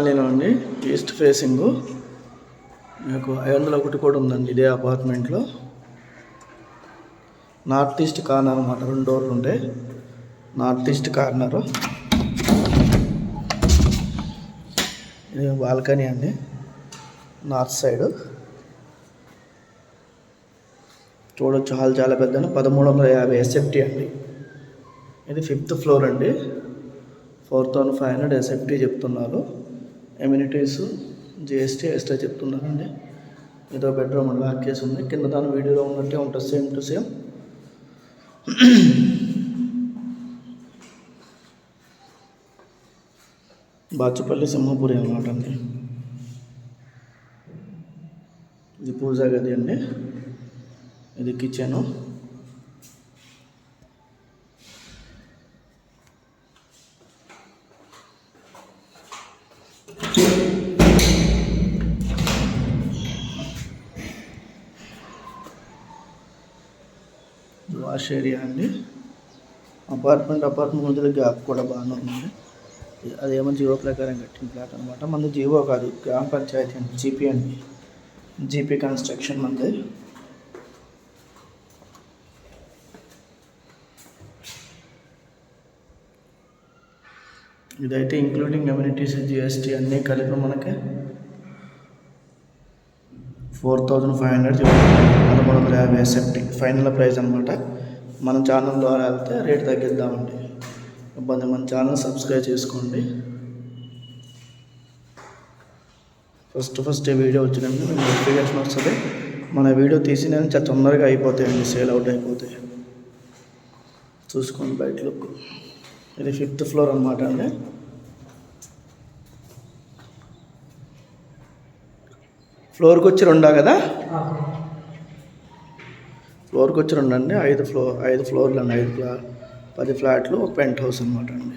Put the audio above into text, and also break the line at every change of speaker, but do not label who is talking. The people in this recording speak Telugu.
అండి ఈస్ట్ ఫేసింగ్ మీకు 501 కూడా ఉందండి ఇదే అపార్ట్మెంట్లో. నార్త్ ఈస్ట్ కార్నర్ అన్నమాట. 2 డోర్లు ఉంటాయి. North east corner. ఇది బాల్కనీ అండి, నార్త్ సైడ్ చూడొచ్చు. హాల్ చాలా పెద్ద, 1350 SFT అండి. ఇది 5th ఫ్లోర్ అండి. 4500 SFT చెప్తున్నారు. ఎమ్యూనిటీస్ GST ఎక్స్ట్రా చెప్తున్నారండి. ఇదో బెడ్రూమ్ లాక్ చేసి ఉంది. కింద దాని వీడియోలో ఉన్నట్టే ఉంటుంది, same to same. Bachupally Simhapuri అన్నమాట అండి. ఇది పూజా గది అండి. ఇది కిచెను. వాష్ ఏరియా అండి. అపార్ట్మెంట్ మధ్యలో గ్యాప్ కూడా బాగానే ఉంది. అదేమో జీవో ప్రకారం కట్టిన ఫ్లాట్ అనమాట. మంది జీవో కాదు, గ్రామ పంచాయతీ అండి. జీపీ అండి, జీపీ కన్స్ట్రక్షన్ మంది. ఇదైతే ఇంక్లూడింగ్ ఎమ్యూనిటీస్ GST అన్నీ కలిపి మనకి 4500 1350 SFT ఫైనల్ ప్రైస్ అనమాట. మన ఛానల్ ద్వారా వెళ్తే రేట్ తగ్గిద్దామండి. ఇబ్బంది, మన ఛానల్ సబ్స్క్రైబ్ చేసుకోండి. ఫస్ట్ వీడియో వచ్చినందుకు మీకు నోటిఫికేషన్ వస్తుంది. మన వీడియో తీసి నేను చాలా తొందరగా అయిపోతాయండి, సేల్ అవుట్ అయిపోతాయి. చూసుకోండి బయట లుక్. ఇది 5th ఫ్లోర్ అనమాట అండి. ఫ్లోర్కి వచ్చి 2 కదా, ఫ్లోర్కి వచ్చి 2 అండి. 5 ఫ్లోర్లు అండి. 10 ఫ్లాట్లు, ఒక పెంట్ హౌస్ అనమాట అండి.